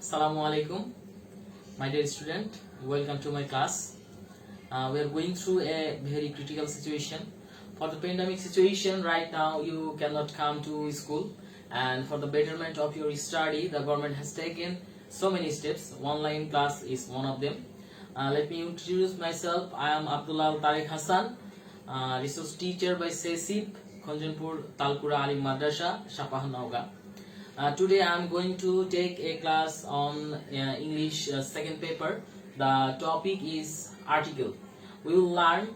Assalamu alaikum, my dear student. Welcome to my class. We are going through a very critical situation. For the pandemic situation, right now you cannot come to school, and for the betterment of your study, the government has taken so many steps. Online class is one of them. Let me introduce myself. I am Abdullah Tariq Hassan, resource teacher by SESIP, Khonjanpur Talkura Alim Madrasa, Shapah Nauga. Today I am going to take a class on English second paper. The topic is article. We will learn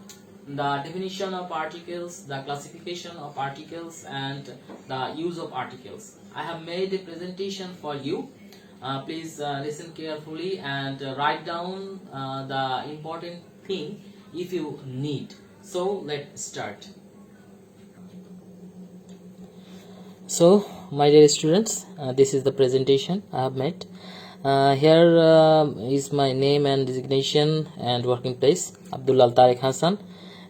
the definition of articles, the classification of articles, and the use of articles. I have made a presentation for you. Please listen carefully and write down the important thing if you need. So let's start. So my dear students, this is the presentation I have made. Here is my name and designation and working place. Abdullah Tariq Hassan,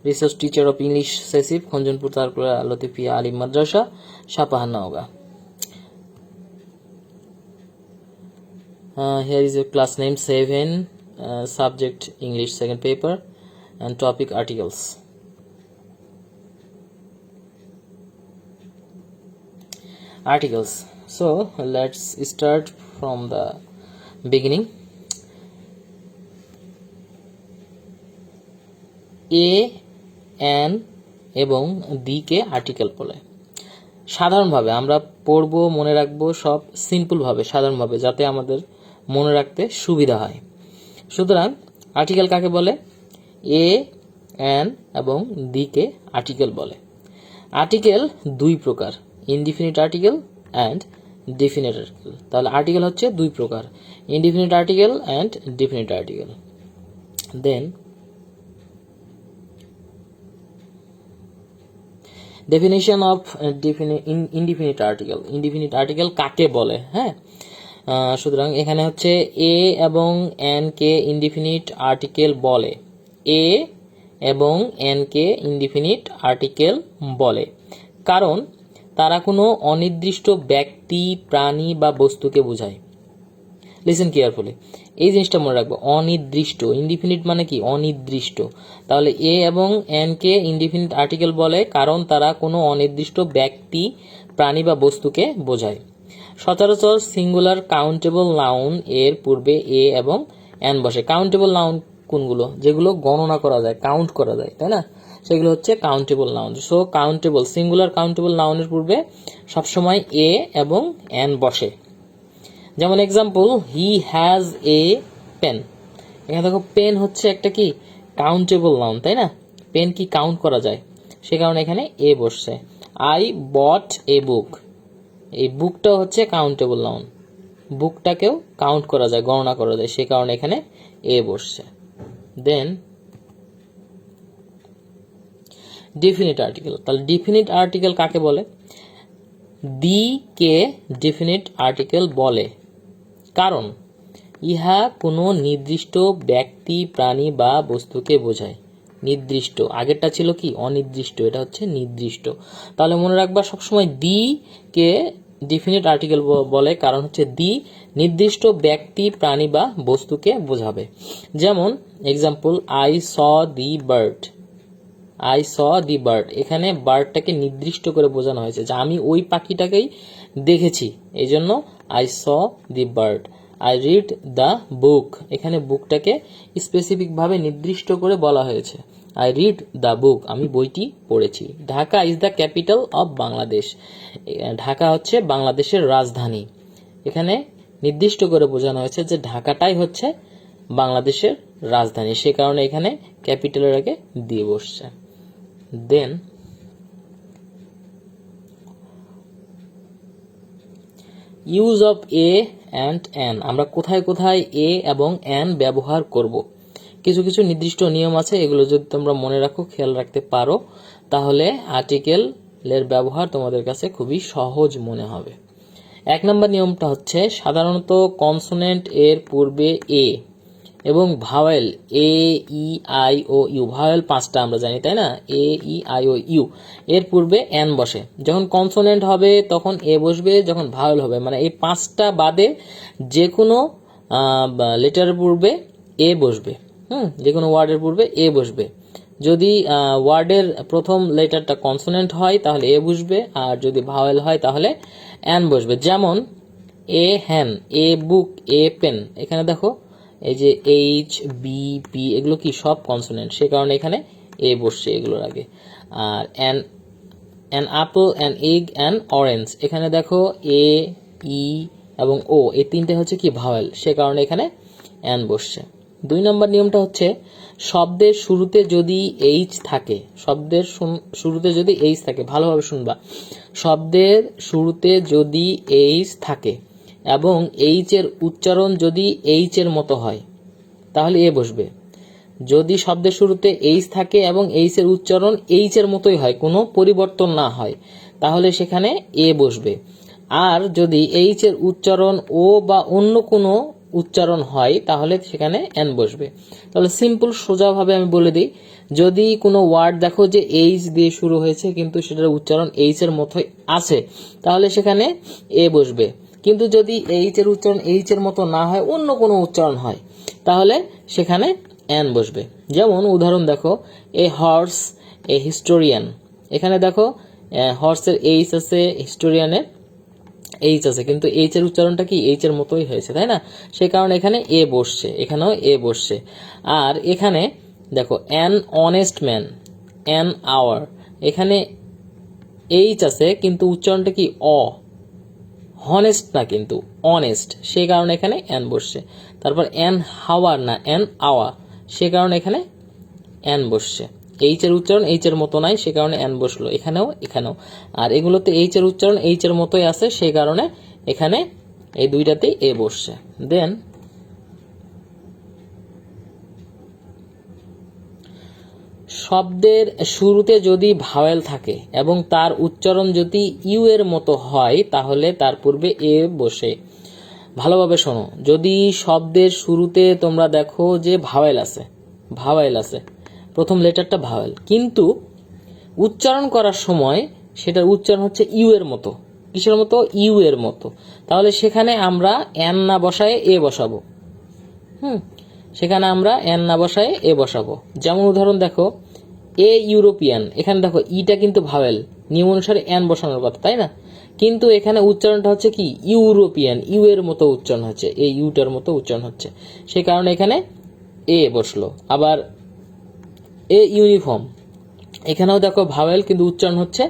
resource teacher of English SESIP, Khonjanpur Talkura Latifia Alim Madrasa, Shapah Nauga. Here is your class name 7, subject English second paper, and topic articles. Articles. So let's start from the beginning. A, an এবং the K article বলে। সাধারণভাবে আমরা পড়বো, মনে রাখবো সব simple ভাবে, সাধারণভাবে, যাতে আমাদের মনে রাখতে সুবিধা হয়। সুতরাং আর্টিকেল কাকে বলে? এ, অ্যান এবং দি কে আর্টিকেল বলে। আর্টিকেল দুই প্রকার, indefinite article and definite article. তাহলে আর্টিকেল হচ্ছে দুই প্রকার, indefinite article and definite article. Then definition of indefinite article. Indefinite article কাকে বলে? হ্যাঁ, সুতরাং এখানে হচ্ছে এ এবং এন কে ইনডিফিনিট আর্টিকেল বলে। এ এবং এন কে ইনডিফিনিট আর্টিকেল বলে কারণ তারা কোনো অনির্দিষ্ট ব্যক্তি, প্রাণী বা বস্তুকে বোঝায়। লিসেন কেয়ারফুলি, এই জিনিসটা মনে রাখবো, অনির্দিষ্ট। ইনডিফিনিট মানে কি? অনির্দিষ্ট। তাহলে এ এবং এন কে ইনডিফিনিট আর্টিকেল বলে কারণ তারা কোনো অনির্দিষ্ট ব্যক্তি, প্রাণী বা বস্তুকে বোঝায়। সচরাচর সিঙ্গুলার কাউন্টেবল নাউন এর পূর্বে এ এবং এন বসে। কাউন্টেবল নাউন কোনগুলো? যেগুলো গণনা করা যায়, কাউন্ট করা যায়, তাই না? সেগুলো হচ্ছে countable noun. So countable, singular countable নাউনের পূর্বে সবসময় এ এবং এন বসে। যেমন example, he has a pen. এখানে দেখো, পেন হচ্ছে একটা কি কাউন্টেবল নাউন, তাই না? পেন কি কাউন্ট করা যায়, সে কারণে এখানে এ বসছে। আই বট এ বুক, এই বুকটাও হচ্ছে কাউন্টেবল নাউন, বুকটাকেও কাউন্ট করা যায়, গণনা করা যায়, সে কারণে এখানে এ বসছে। দেন ডিফিনিট আর্টিকেল। তাহলে ডিফিনিট আর্টিকেল কাকে বলে? দি কে ডিফিনিট আর্টিকেল বলে কারণ ইহা কোনো নির্দিষ্ট ব্যক্তি, প্রাণী বা বস্তুকে বোঝায়। নির্দিষ্ট, আগেরটা ছিল কি অনির্দিষ্ট, এটা হচ্ছে নির্দিষ্ট। তাহলে মনে রাখবা সবসময় দি কে ডিফিনিট আর্টিকেল বলে কারণ হচ্ছে দি নির্দিষ্ট ব্যক্তি, প্রাণী বা বস্তুকে বোঝাবে। যেমন এক্সাম্পল, I saw the bird. I saw the bird, এখানে বার্ডটাকে নির্দিষ্ট করে বোঝানো হয়েছে যে আমি ওই পাখিটাকেই দেখেছি, এই জন্য I saw the bird. I read the book, এখানে বুকটাকে স্পেসিফিক ভাবে নির্দিষ্ট করে বলা হয়েছে। আই রিড দ্য বুক, আমি বইটি পড়েছি। Dhaka is the capital of Bangladesh, Dhaka হচ্ছে বাংলাদেশের রাজধানী। এখানে নির্দিষ্ট করে বোঝানো হয়েছে যে ঢাকাটাই হচ্ছে বাংলাদেশের রাজধানী, সে কারণে এখানে ক্যাপিটালের আগে দিয়ে বসছে। Then use of a and an. আমরা কোথায় কোথায় এ এবং এন ব্যবহার করব, কিছু কিছু নির্দিষ্ট নিয়ম আছে, এগুলো যদি তোমরা মনে রাখো, খেয়াল রাখতে পারো, তাহলে আর্টিকেলের ব্যবহার তোমাদের কাছে খুবই সহজ মনে হবে। এক নম্বর নিয়মটা হচ্ছে, সাধারণত কনসোনেন্ট এর পূর্বে এ এবং vowel A E I O U, vowel 5টা আমরা জানি তাই না, এ ই আই ও ইউ, এর পূর্বে এন বসে। যখন কনসোনেন্ট হবে তখন এ বসবে, যখন ভাওয়েল হবে মানে এই 5টা বাদে যে কোনো লেটারের পূর্বে এ বসবে। যে কোনো ওয়ার্ডের পূর্বে এ বসবে। যদি ওয়ার্ডের প্রথম লেটারটা কনসোনেন্ট হয় তাহলে এ বসবে, আর যদি ভাওয়েল হয় তাহলে এন বসবে। যেমন এ হ্যান, এ বুক, এ পেন, এখানে দেখো এই যে এইচ বি পি এগুলো কি সব কনসোনেন্ট, সে কারণে এখানে এ বসছে এগুলোর আগে। আর an apple, an egg, an orange, এখানে দেখো এ ই এবং ও এই তিনটে হচ্ছে কি ভাওয়েল, সে কারণে এখানে অ্যান বসছে। 2 নম্বর নিয়মটা হচ্ছে শব্দের শুরুতে যদি এইচ থাকে, শব্দের শুরুতে যদি এইচ থাকে, ভালোভাবে শুনবা, শব্দের শুরুতে যদি এইচ থাকে এবং এইচ এর উচ্চারণ যদি এইচ এর মতো হয় তাহলে এ বসবে। যদি শব্দের শুরুতে এইচ থাকে এবং এইচ এর উচ্চারণ এইচ এর মতোই হয়, কোনো পরিবর্তন না হয়, তাহলে সেখানে এ বসবে। আর যদি এইচ এর উচ্চারণ ও বা অন্য কোনো উচ্চারণ হয় তাহলে সেখানে এন বসবে। তাহলে সিম্পল সোজাভাবে আমি বলে দিই, যদি কোনো ওয়ার্ড দেখো যে এইচ দিয়ে শুরু হয়েছে কিন্তু সেটার উচ্চারণ এইচ এর মতোই আছে তাহলে সেখানে এ বসবে। কিন্তু যদি এইচ এর উচ্চারণ এইচ এর মতো না হয়, অন্য কোনো উচ্চারণ হয়, তাহলে সেখানে এন বসবে। যেমন উদাহরণ দেখো, এ হর্স, এ হিস্টোরিয়ান, এখানে দেখো হর্সের এইচ আছে, হিস্টোরিয়ানের এইচ আছে, কিন্তু এইচ এর উচ্চারণটা কি এইচ এর মতোই হয়েছে তাই না, সেই কারণে এখানে এ বসছে, এখানেও এ বসছে। আর এখানে দেখো an honest man, an hour, এখানে এইচ আছে কিন্তু উচ্চারণটা কি অ, হনেস্ট না কিন্তু অনেস্ট, সেই কারণে এখানে এন বসছে। তারপর অ্যান হাওয়ার না অ্যান আওয়া, সে কারণে এখানে এন বসছে। এইচ এর উচ্চারণ এইচ এর মতো নাই, সে কারণে এন বসলো এখানেও এখানেও। আর এগুলোতে এইচ এর উচ্চারণ এইচ এর মতোই আছে, সেই কারণে এখানে এই দুইটাতেই এ বসছে। দেন শব্দের শুরুতে যদি ভাওয়েল থাকে এবং তার উচ্চারণ যদি ইউ এর মতো হয় তাহলে তার পূর্বে এ বসে। ভালোভাবে শোনো, যদি শব্দের শুরুতে তোমরা দেখো যে ভাওয়েল আছে, ভাওয়েল আছে, প্রথম লেটারটা ভাওয়েল, কিন্তু উচ্চারণ করার সময় সেটার উচ্চারণ হচ্ছে ইউ এর মতো, কিসের মতো, ইউ এর মতো, তাহলে সেখানে আমরা এন না বসায় এ বসাবো। সেখানে আমরা এন না বসায় এ বসাবো। যেমন উদাহরণ দেখো, এ ইউরোপিয়ান, এখানে দেখো ইটা কিন্তু ভাওয়েল, নিয়ম অনুসারে এন বসানোর কথা তাই না, কিন্তু এখানে উচ্চারণটা হচ্ছে কি ইউরোপিয়ান, ইউ এর মতো উচ্চারণ হচ্ছে, এই ইউটার মতো উচ্চারণ হচ্ছে, সেই কারণে এখানে এ বসলো। আবার এ ইউনিফর্ম, এখানেও দেখো ভাওয়েল কিন্তু উচ্চারণ হচ্ছে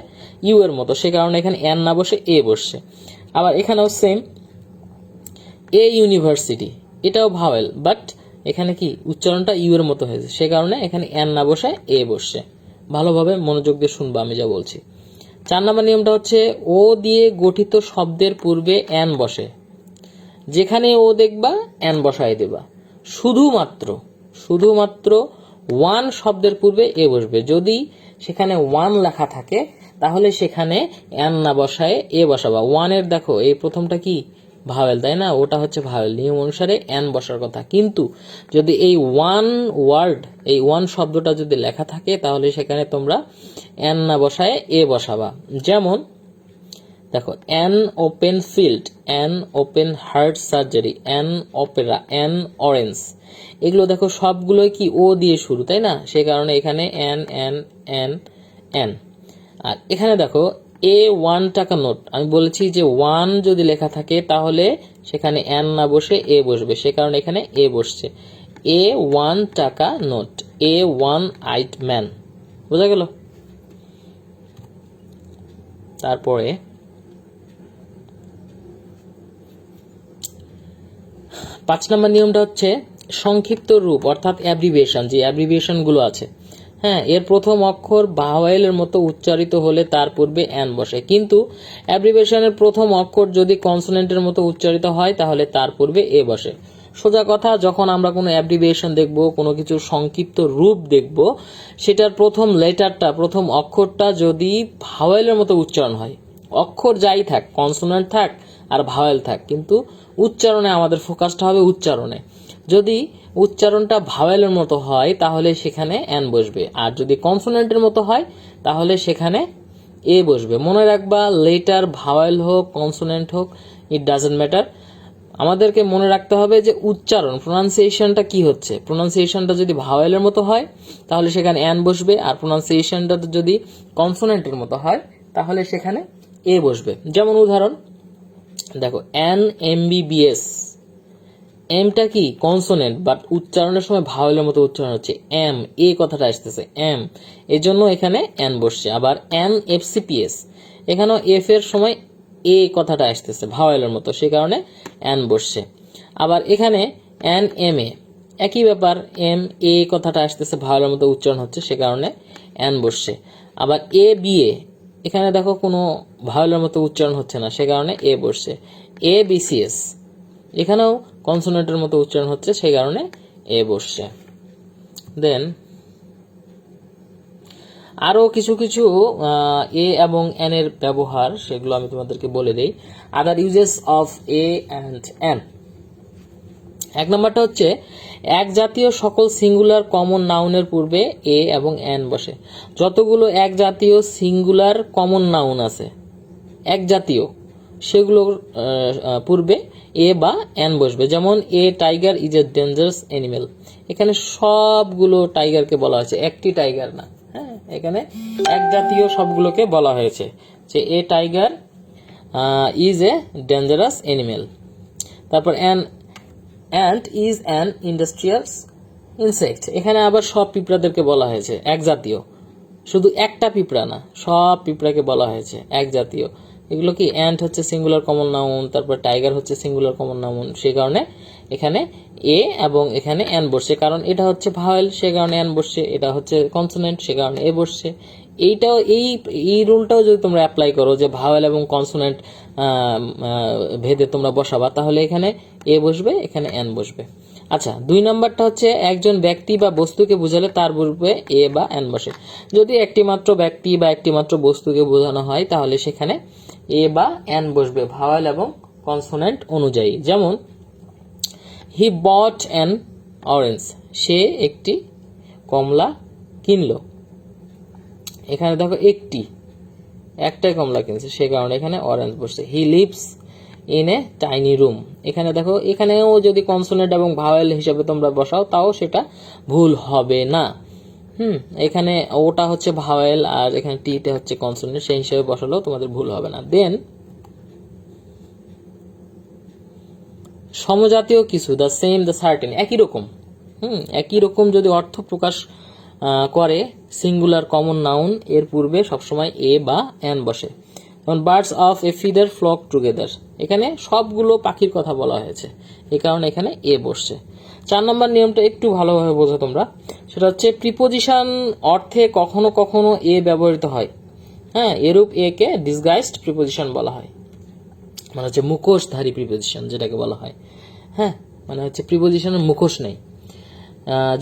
ইউ এর মতো, সে কারণে এখানে এন না বসে এ বসছে। আবার এখানেও সেম, এ ইউনিভার্সিটি, এটাও ভাওয়েল বাট এখানে কি উচ্চারণটা ইউ এর মতো হয়েছে, সে কারণে এখানে এন না বসে এ বসছে। ভালোভাবে মনোযোগ দিয়ে শুনবা আমি যা বলছি। 4 নম্বর নিয়মটা হচ্ছে ও দিয়ে গঠিত শব্দের পূর্বে এন বসে, যেখানে ও দেখবা এন বসায় দেবা। শুধুমাত্র শুধুমাত্র ওয়ান শব্দের পূর্বে এ বসবে, যদি সেখানে ওয়ান লেখা থাকে তাহলে সেখানে এন না বসায় এ বসাবা। ওয়ানের দেখো এই প্রথমটা কি ভাওয়েল তাই না, ওটা হচ্ছে ভাওয়েল, নিয়ম অনুসারে এন বসার কথা। কিন্তু যদি এই ওয়ান ওয়ার্ড, এই ওয়ান শব্দটা যদি লেখা থাকে তাহলে সেখানে তোমরা এন না বসায় এ বসাবা। যেমন দেখো an open field, an open heart surgery, an Opera, an orange, এগুলো দেখো সবগুলোই কি ও দিয়ে শুরু তাই না, সে কারণে এখানে এন এন এন এন। আর এখানে দেখো এ 1 টাকা নোট, আমি বলেছি যে ওয়ান যদি লেখা থাকে তাহলে সেখানে এন না বসে এ বসবে, সে কারণে এখানে এ বসছে। এ 1 টাকা নোট, এ 1 আইট ম্যান, বোঝা গেল। তারপরে 5 নম্বর নিয়মটা হচ্ছে সংক্ষিপ্ত রূপ অর্থাৎ অ্যাব্রিভিয়েশন, যে অ্যাব্রিভিয়েশন গুলো আছে, হ্যাঁ, এর প্রথম অক্ষর ভাওয়েলের মতো উচ্চারিত হলে তার পূর্বে এন বসে, কিন্তু অ্যাব্রিভিয়েশনের প্রথম অক্ষর যদি কনসোনেন্টের মতো উচ্চারিত হয় তাহলে তার পূর্বে এ বসে। সোজা কথা, যখন আমরা কোনো অ্যাব্রিভিয়েশন দেখব, কোনো কিছু সংক্ষিপ্ত রূপ দেখব, সেটার প্রথম লেটারটা, প্রথম অক্ষরটা যদি ভাওয়েলের মতো উচ্চারণ হয়, অক্ষর যাই থাক, কনসোনেন্ট থাক আর ভাওয়েল থাক, কিন্তু উচ্চারণে আমাদের ফোকাসটা হবে উচ্চারণে। যদি উচ্চারণটা ভাওয়েলের মতো হয় তাহলে সেখানে অ্যান বসবে, আর যদি কনসোনেন্টের মতো হয় তাহলে সেখানে এ বসবে। মনে রাখবা, লেটার ভাওয়েল হোক কনসোনেন্ট হোক, ইট ডাজন্ট ম্যাটার, আমাদেরকে মনে রাখতে হবে যে উচ্চারণ প্রোনাউন্সিয়েশনটা কি হচ্ছে। প্রোনাউন্সিয়েশনটা যদি ভাওয়েলের মতো হয় তাহলে সেখানে অ্যান বসবে, আর প্রোনাউন্সিয়েশনটা যদি কনসোনেন্টের মতো হয় তাহলে সেখানে এ বসবে। যেমন উদাহরণ দেখো, NMBBS, এমটা কি কনসোনেন্ট, বাট উচ্চারণের সময় ভাওয়েলের মতো উচ্চারণ হচ্ছে এম, এ কথাটা আসতেছে এম, এর জন্য এখানে এন বসছে। আবার NFCPS, এখানেও এফ এর সময় এ কথাটা আসতেছে ভাওয়েলের মতো, সে কারণে এন বসছে। আবার এখানে NMA, একই ব্যাপার, এম এ কথাটা আসতেছে ভাওয়েলের মতো উচ্চারণ হচ্ছে, সে কারণে এন বসছে। আবার ABA, এখানে দেখো কোনো ভাওয়েলের মতো উচ্চারণ হচ্ছে না, সে কারণে এ বসছে। ABCS, এখানেও কনসোনেন্টের মতো উচ্চারণ হচ্ছে, সেই কারণে এ বসছে। দেন আরো কিছু কিছু এ এবং এন এর ব্যবহার, সেগুলো আমি তোমাদেরকে বলে দেই। Other uses of a and an. এক নম্বরটা হচ্ছে, এক জাতীয় সকল সিঙ্গুলার কমন নাউনের পূর্বে এ এবং এন বসে। যতগুলো এক জাতীয় সিঙ্গুলার কমন নাউন আছে এক জাতীয়, সেগুলোর পূর্বে এ বা এন বসবে। যেমন এ tiger is a dangerous animal, এখানে সবগুলো টাইগারকে বলা হয়েছে, একটি টাইগার না, হ্যাঁ, এখানে এক জাতীয় সবগুলোকে বলা হয়েছে যে a tiger is a dangerous animal. তারপর ant is an industrious insect, এখানে আবার সব পিঁপড়াদেরকে বলা হয়েছে এক জাতীয়, শুধু একটা পিঁপড়া না, সব পিঁপড়াকে বলা হয়েছে এক জাতীয়। এগুলো কি, অ্যান্ট হচ্ছে সিঙ্গুলার কমন নাউন, তারপর টাইগার হচ্ছে সিঙ্গুলার কমন নাউন, সেই কারণে এখানে এ এবং এখানে এন বসছে। কারণ এটা হচ্ছে ভাওয়েল, সে কারণে এন বসছে, এটা হচ্ছে কনসোনেন্ট, সে কারণে এ বসছে। এইটাও এই রুলটাও যদি তোমরা অ্যাপ্লাই করো যে ভাওয়েল এবং কনসোনেন্ট ভেদে তোমরা বসাবা, তাহলে এখানে এ বসবে, এখানে এন বসবে। আচ্ছা, 2 নম্বরটা হচ্ছে, একজন ব্যক্তি বা বস্তুকে বোঝালে তার পূর্বে এ বা এন বসে। যদি একটি মাত্র ব্যক্তি বা একটি মাত্র বস্তুকে বোঝানো হয় তাহলে সেখানে এ বা এন বসবে ভাওয়েল এবং কনসোনেন্ট অনুযায়ী। যেমন হি বট অ্যান অরেঞ্জ, সে একটি কমলা কিনলো। এখানে দেখো একটাই কমলা কিনছে, সে কারণে এখানে অরেঞ্জ বসছে। He lives in a tiny room, এখানে দেখো এখানেও যদি কনসোনেন্ট এবং ভাওয়েল হিসাবে তোমরা বসাও তাও সেটা ভুল হবে না। এখানে ওটা হচ্ছে ভাওয়েল আর এখানে টিতে হচ্ছে কনসোনেন্ট, সেই হিসাবে বসালেও তোমাদের ভুল হবে না। দেন সমজাতীয় কিছু, দ্য সেম, দ্য সার্টেন, একই রকম, একই রকম যদি অর্থ প্রকাশ করে সিঙ্গুলার কমন নাউন, এর পূর্বে সবসময় এ বা এন বসে। যেমন birds of a feather flock together, এখানে সবগুলো পাখির কথা বলা হয়েছে, এই কারণে এখানে এ বসছে। 4 নম্বর নিয়মটা একটু ভালোভাবে বোঝো তোমরা, সেটা হচ্ছে প্রিপোজিশন অর্থে কখনো কখনো এ ব্যবহৃত হয়, হ্যাঁ, এরূপ এ কে ডিসগাইজড প্রিপোজিশন বলা হয়, মানে হচ্ছে মুখোশধারী প্রিপোজিশন যেটাকে বলা হয়, হ্যাঁ, মানে হচ্ছে প্রিপোজিশনের মুখোশ নেই।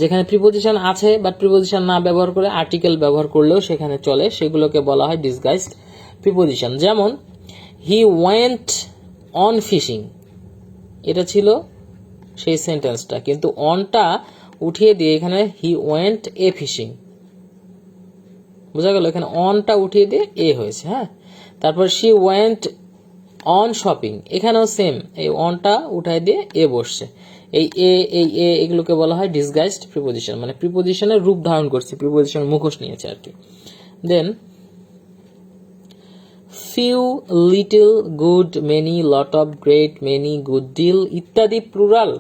যেখানে প্রিপোজিশন আছে বাট প্রিপোজিশন না ব্যবহার করে আর্টিকেল ব্যবহার করলেও সেখানে চলে, সেগুলোকে বলা হয় ডিসগাইজড প্রিপোজিশন। যেমন হি ওয়েন্ট অন ফিশিং, এটা ছিল সেই সেন্টেন্সটা, কিন্তু অনটা উঠিয়ে দিয়ে এখানে হি ওয়েন্ট এ ফিশিং, বোঝা গেল, এখানে অনটা উঠিয়ে দিয়ে এ হয়েছে, হ্যাঁ। তারপর শি ওয়েন্ট অন শপিং, এখানেও সেম, এই অনটা উঠাই দিয়ে এ বসছে। এই এগুলোকে বলা হয় ডিসগাইজড প্রিপোজিশন, মানে প্রিপোজিশনের রূপ ধারণ করছে, প্রিপোজিশন মুখোশ নিয়েছে আর কি। Then few, little, good, many, lot of, great, many, good deal ইত্যাদি প্লুরাল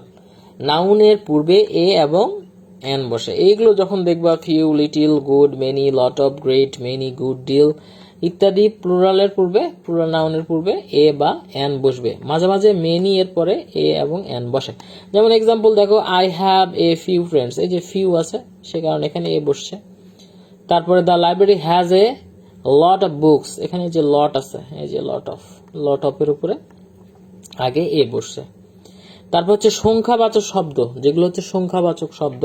নাউনের পূর্বে এ এবং এন বসে। এইগুলো যখন দেখবা, few, little, good, many, lot of, great, many, good deal ইত্যাদি প্লুরালের পূর্বে, প্লুরাল নাউনের পূর্বে এ বা এন বসবে। মাঝে মাঝে মেনি এর পরে এ এবং এন বসে। যেমন এক্সাম্পল দেখো, I have a few friends, এই যে ফিউ আছে সে কারণে এখানে এ বসছে। তারপরে the library has a lot of books, এখানে যে লট আছে, এই যে লট অফ এর উপরে আগে এ বসছে। তারপর হচ্ছে সংখ্যাবাচক শব্দ, যেগুলো হচ্ছে সংখ্যাবাচক শব্দ,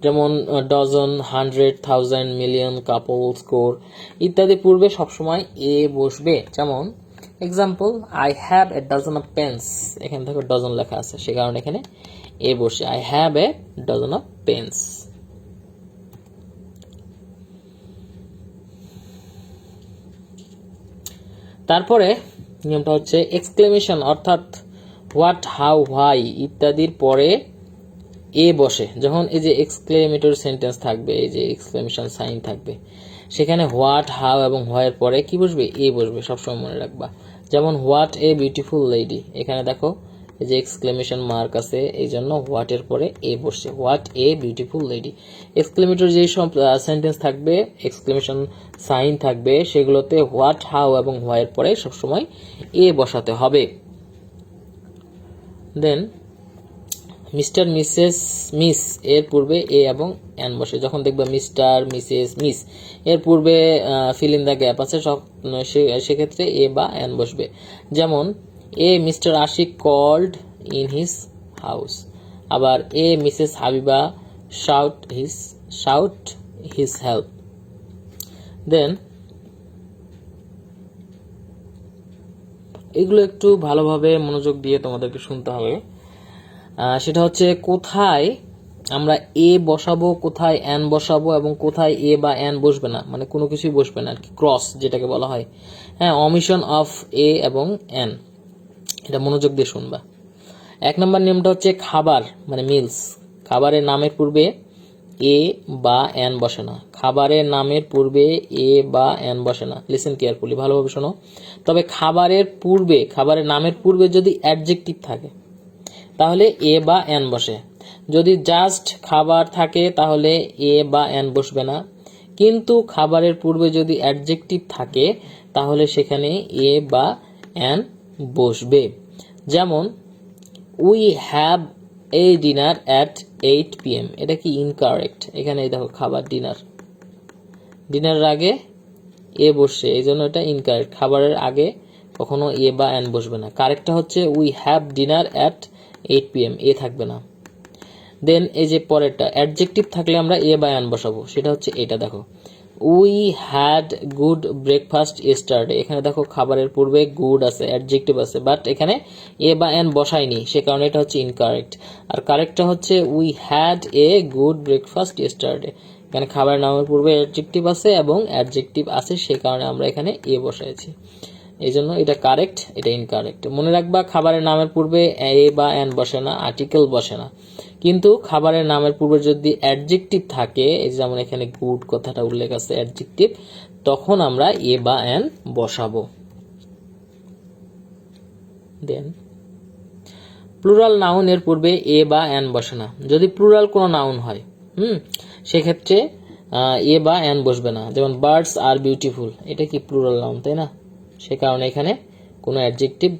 যেমন ডজন, 100, 1000, মিলিয়ন, কাপল, স্কোর ইত্যাদি পূর্বে সবসময় এ বসবে। যেমন এক্সাম্পল, I have a dozen of pens, এখানে দেখো ডজন লেখা আছে, সে কারণে এখানে এ বসে, I have a dozen of pens. তারপরে নিয়মটা হচ্ছে এক্সক্লেমেশন, অর্থাৎ হোয়াট, হাউ, হোয়াই ইত্যাদির পরে এ বসে। যখন এই যে এক্সক্লেমেটরি সেন্টেন্স থাকবে, এই যে এক্সক্লেমেশন সাইন থাকবে, সেখানে হোয়াট, হাউ এবং হোয়াইয়ের পরে কি বসবে? এ বসবে, সবসময় মনে রাখবা। যেমন হোয়াট এ বিউটিফুল লেডি, এখানে দেখো এই যে এক্সক্লেমেশন মার্ক আছে, এই জন্য হোয়াট এর পরে এ বসছে, what a beautiful lady. Exclamatory যেই সব সেন্টেন্স থাকবে, এক্সক্লেমেশন সাইন থাকবে, সেগুলোতে হোয়াট, হাউ এবং হোয়াইয়ের পরে সবসময় এ বসাতে হবে। দেন মিস্টার, মিসেস, মিস এর পূর্বে এ এবং এন বসে। যখন দেখবে মিস্টার, মিসেস, মিস এর পূর্বে ফিল ইন দ্য গ্যাপ আছে, সেক্ষেত্রে এ বা এন বসবে। যেমন a Mr Ashiq called in his house, আবার a Mrs Habiba shout his help. Then এগুলো একটু ভালোভাবে মনোযোগ দিয়ে তোমাদেরকে শুনতে হবে। সেটা হচ্ছে কোথায় আমরা এ বসাবো, কোথায় এন বসাবো এবং কোথায় এ বা এন বসবে না, মানে কোনো কিছুই বসবে না আর কি, ক্রস যেটাকে বলা হয়। হ্যাঁ, অমিশন অফ এ এবং এন, এটা মনোযোগ দিয়ে শুনবা। 1 নম্বর নিয়মটা হচ্ছে খাবার মানে মিলস, খাবারের নামের পূর্বে এ বা এন বসে না, খাবারের নামের পূর্বে এ বা এন বসে না। লিসেন কেয়ারফুলি, ভালোভাবে শোনো। তবে খাবারের নামের পূর্বে যদি অ্যাডজেক্টিভ থাকে তাহলে এ বা এন বসে। যদি জাস্ট খাবার থাকে তাহলে এ বা এন বসবে না, কিন্তু খাবারের পূর্বে যদি অ্যাডজেক্টিভ থাকে তাহলে সেখানে এ বা এন বসবে। যেমন we have a dinner at 8 PM, এটা কি ইনকারেক্ট? এখানে দেখো খাবার ডিনারের আগে এ বসছে, এই জন্য এটা ইনকারেক্ট। খাবারের আগে কখনো এ বা এন বসবে না। কারেক্টটা হচ্ছে we have dinner at 8 PM, এ থাকবে না। দেন এই যে পরেরটা, অ্যাডজেক্টিভ থাকলে আমরা এ বা এন বসাবো, সেটা হচ্ছে এটা দেখো, we had good breakfast yesterday, এখানে দেখো খাবারের পূর্বে গুড আছে, অ্যাডজেক্টিভ আছে, বাট এখানে এ বা এন বসাইনি, সে কারণে এটা হচ্ছে ইনকারেক্ট। আর কারেক্টটা হচ্ছে we had a good breakfast yesterday, এখানে খাবারের নামের পূর্বে অ্যাডজেক্টিভ আছে এবং অ্যাডজেক্টিভ আছে, সে কারণে আমরা এখানে এ বসাইছি, এই জন্য এটা কারেক্ট, এটা ইনকারেক্ট। মনে রাখবা, খাবারের নামের পূর্বে এ বা এন বসে না, আর্টিকেল বসে না, কিন্তু খাবারের নামের পূর্বে যদি অ্যাডজেক্টিভ থাকে, যেমন এখানে গুড কথাটা উল্লেখ আছে অ্যাডজেক্টিভ, তখন আমরা এ বা এন বসাবো। দেন প্লুরাল নাউন এর পূর্বে এ বা এন বসে না। যদি প্লুরাল কোনো নাউন হয়, সেক্ষেত্রে এ বা এন বসবে না। যেমন বার্ডস আর বিউটিফুল, এটা কি প্লুরাল নাউন, তাই না? সে কারণে এখানে কোনো অ্যাডজেক্টিভ,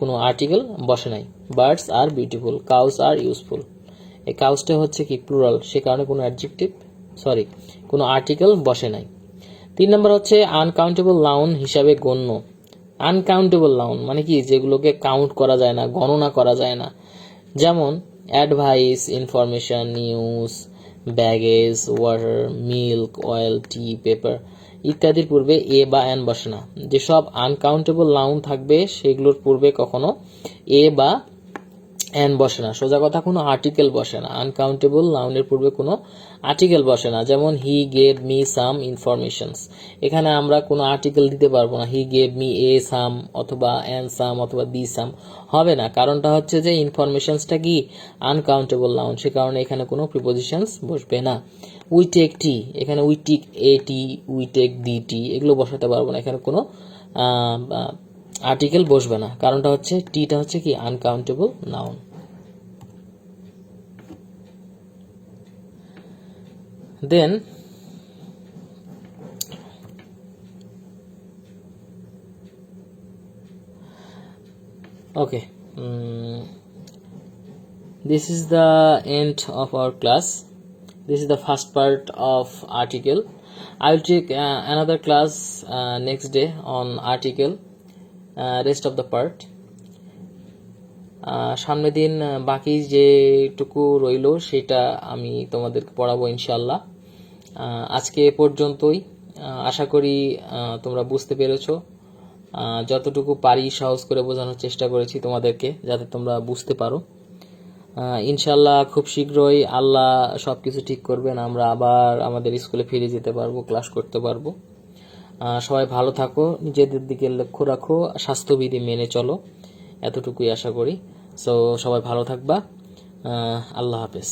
কোনো আর্টিকেল বসে নাই। Birds R beautiful, cows are useful, এই কাউসটা হচ্ছে কি প্লুরাল, সে কারণে কোনো আর্টিকেল বসে নাই। 3 নম্বর হচ্ছে আনকাউন্টেবল নাউন হিসাবে গণ্য। আনকাউন্টেবল নাউন মানে কি, যেগুলোকে কাউন্ট করা যায় না, গণনা করা যায় না। যেমন advice, information, news, baggage, water, milk, oil, tea, paper ইত্যাদির পূর্বে এ বা এন বসে না। যেসব আনকাউন্টেবল নাউন থাকবে সেগুলোর পূর্বে কখনো এ বা এন বসে না। সোজা কথা, কোনো আর্টিকেল বসে না। আনকাউন্টেবল নাউনের পূর্বে কোনো আর্টিকেল বসে না। যেমন he gave me some informations, এখানে আমরা কোনো আর্টিকেল দিতে পারবো না। হি গেভ মি এ সাম অথবা এন সাম অথবা বি সাম হবে না, কারণটা হচ্ছে যে ইনফরমেশনসটা কি আনকাউন্টেবল নাউন, সে কারণে এখানে কোনো প্রিপোজিশনস বসবে না। উই টেক টি, এখানে we take a tea, we take the tea, এগুলো বসাতে পারবো না, এখানে কোনো আর্টিকেল বসবে না, কারণটা হচ্ছে টিটা হচ্ছে কি uncountable noun. Then okay, this is the end of our class. This is the first part of article. I will take another class next day on article, rest of the part. সামনের দিন বাকি যেটুকু রইলো সেটা আমি তোমাদেরকে পড়াবো ইনশাল্লাহ। আজকে পর্যন্তই, আশা করি তোমরা বুঝতে পেরেছো। যতটুকু পারি সহজ করে বোঝানোর চেষ্টা করেছি তোমাদেরকে, যাতে তোমরা বুঝতে পারো। ইনশাল্লাহ খুব শীঘ্রই আল্লাহ সবকিছু ঠিক করবেন, আমরা আবার আমাদের স্কুলে ফিরে যেতে পারবো, ক্লাস করতে পারবো। সবাই ভালো থাকো, নিজেদের দিকে লক্ষ্য রাখো, স্বাস্থ্যবিধি মেনে চলো, এতটুকুই আশা করি। সো সবাই ভালো থাকবা। আল্লাহ হাফেজ।